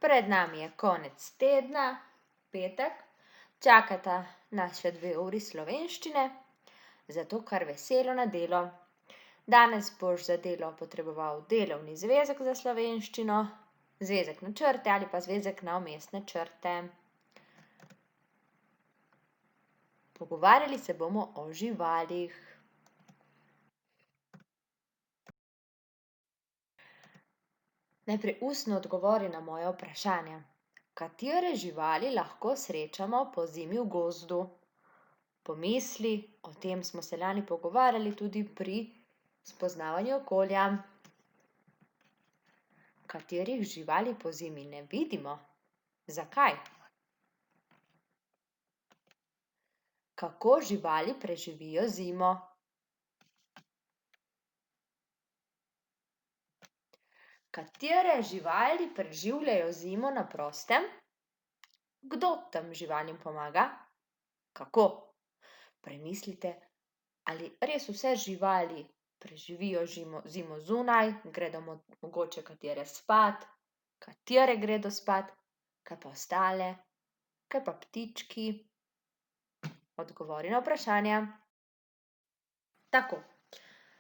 Pred nami je konec tedna, petek, čakata nas še 2 uri slovenščine, zato kar veselo na delo. Danes boš za delo potreboval delovni zvezek za slovenščino, zvezek na črte ali pa zvezek na vmesne črte. Pogovarjali se bomo o živalih. Najprej ustno odgovori na moja vprašanja. Katere živali lahko srečamo pozimi v gozdu? Pomisli, o tem smo se lani pogovarjali tudi pri spoznavanju okolja. Katerih živali pozimi ne vidimo? Zakaj? Kako živali preživijo zimo? Katere živali preživljajo zimo na prostem? Kdo tem živalim pomaga? Kako? Premislite, ali res vse živali preživijo zimo zunaj, gredo mogoče katere spat, katere gredo spat, kaj pa ostale, kaj pa ptički? Odgovori na vprašanja. Tako,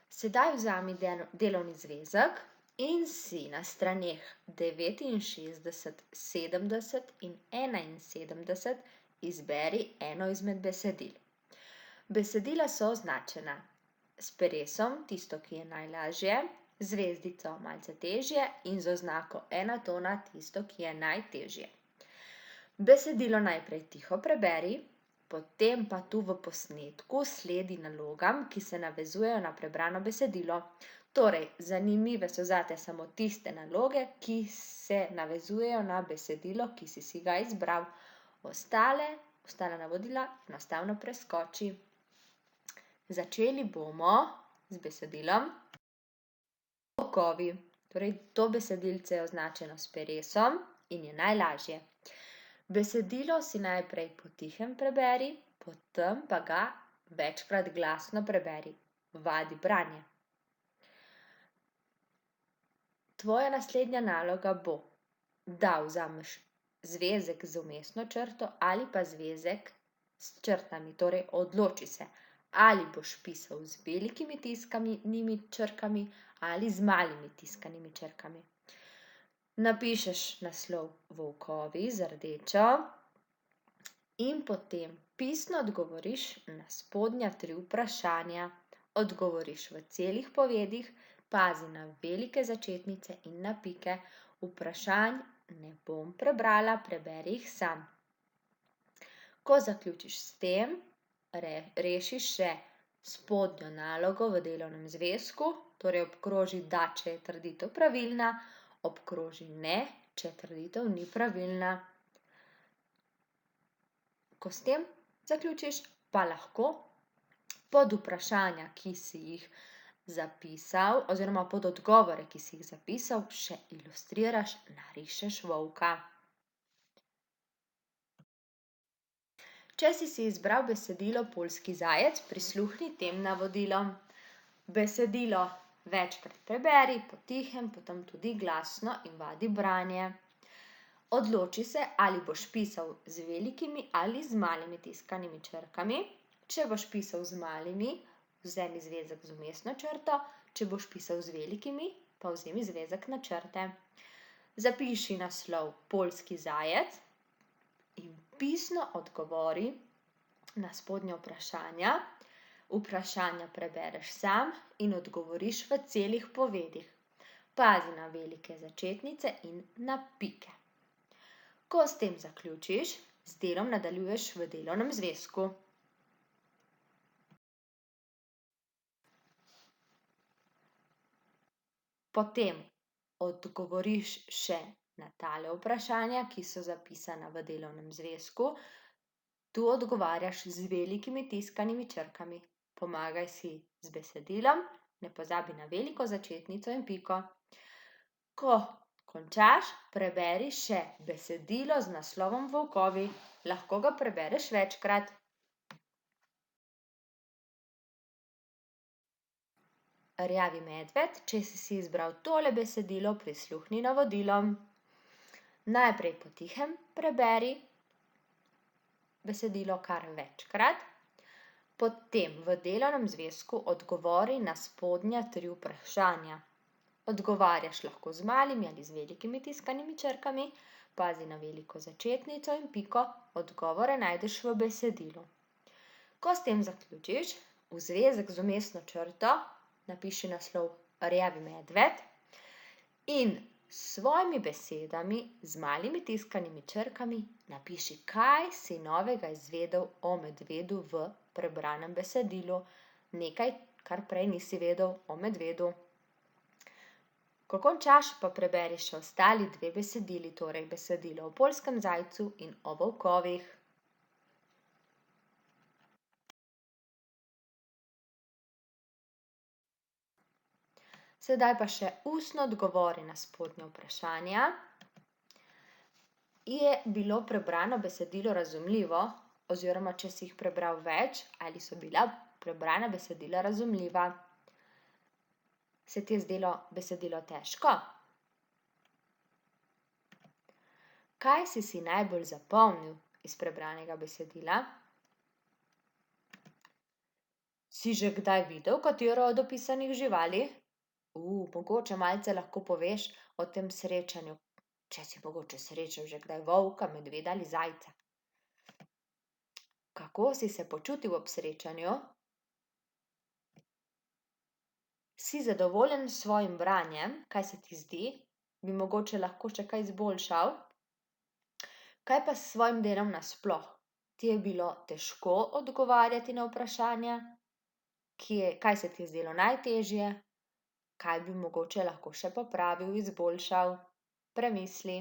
sedaj vzemi delovni zvezek in si na straneh 69, 70 in 71 izberi eno izmed besedil. Besedila so označena s peresom, tisto, ki je najlažje, zvezdico malce težje in z oznako 1 tona tisto, ki je najtežje. Besedilo najprej tiho preberi, potem pa tu v posnetku sledi nalogam, ki se navezujejo na prebrano besedilo. Torej, zanimive so zate samo tiste naloge, ki se navezujejo na besedilo, ki si ga izbral. Ostala navodila enostavno preskoči. Začeli bomo z besedilom volkovi. Torej, to besedilce je označeno s peresom in je najlažje. Besedilo si najprej potihem preberi, potem pa ga večkrat glasno preberi. Vadi branje. Tvoja naslednja naloga bo, da vzameš zvezek z vmesno črto ali pa zvezek s črtami. Torej, odloči se, ali boš pisal z velikimi tiskanimi črkami ali z malimi tiskanimi črkami. Napišeš naslov volkovi z rdečo in potem pisno odgovoriš na spodnja 3 vprašanja. Odgovoriš v celih povedih, pazi na velike začetnice in na pike. Vprašanj ne bom prebrala, preberi jih sam. Ko zaključiš s tem, reši še spodnjo nalogo v delovnem zvezku, torej obkroži da, če je trditev pravilna, obkroži ne, če trditev ni pravilna. Ko s tem zaključiš, pa lahko pod vprašanja, ki si jih zapisal, oziroma pod odgovore, ki si jih zapisal, še ilustriraš, narišeš volka. Če si izbral besedilo Poljski zajec, prisluhni tem navodilom. Besedilo večkrat preberi, potihem, potem tudi glasno in vadi branje. Odloči se, ali boš pisal z velikimi ali z malimi tiskanimi črkami. Če boš pisal z malimi, vzemi zvezek z vmesno črto, če boš pisal z velikimi, pa vzemi zvezek na črte. Zapiši naslov Poljski zajec in pisno odgovori na spodnja vprašanja. Vprašanja prebereš sam in odgovoriš v celih povedih. Pazi na velike začetnice in na pike. Ko s tem zaključiš, z delom nadaljuješ v delovnem zvezku. Potem odgovoriš še na tale vprašanja, ki so zapisana v delovnem zvezku. Tu odgovarjaš z velikimi tiskanimi črkami. Pomagaj si z besedilom, ne pozabi na veliko začetnico in piko. Ko končaš, preberi še besedilo z naslovom Volkovi. Lahko ga prebereš večkrat. Rjavi medved, če si izbral tole besedilo, prisluhni navodilom. Najprej potihem preberi besedilo kar večkrat, potem v delovnem zvezku odgovori na spodnja 3 vprašanja. Odgovarjaš lahko z malimi ali z velikimi tiskanimi črkami, pazi na veliko začetnico in piko, odgovore najdeš v besedilu. Ko s tem zaključiš, v zvezek z vmesno črto napiši naslov Rjavi medved in s svojimi besedami z malimi tiskanimi črkami napiši, kaj si novega izvedel o medvedu v prebranem besedilu, nekaj, kar prej nisi vedel o medvedu. Ko končaš, pa preberi še ostali 2 besedili, torej besedilo o poljskem zajcu in o volkovih. Sedaj pa še ustno odgovori na spodnja vprašanja. Je bilo prebrano besedilo razumljivo, oziroma če si jih prebral več, ali so bila prebrana besedila razumljiva? Se ti je zdelo besedilo težko? Kaj si si najbolj zapomnil iz prebranega besedila? Si že kdaj videl katero od opisanih živali? Mogoče malce lahko poveš o tem srečanju, če si mogoče srečal že kdaj volka, medveda ali zajca. Kako si se počutil ob srečanju? Si zadovoljen s svojim branjem? Kaj se ti zdi? Bi mogoče lahko še kaj izboljšal? Kaj pa s svojim delom nasploh? Ti je bilo težko odgovarjati na vprašanja? Kaj se ti je zdelo najtežje? Kaj bi mogoče lahko še popravil, izboljšal? Premisli.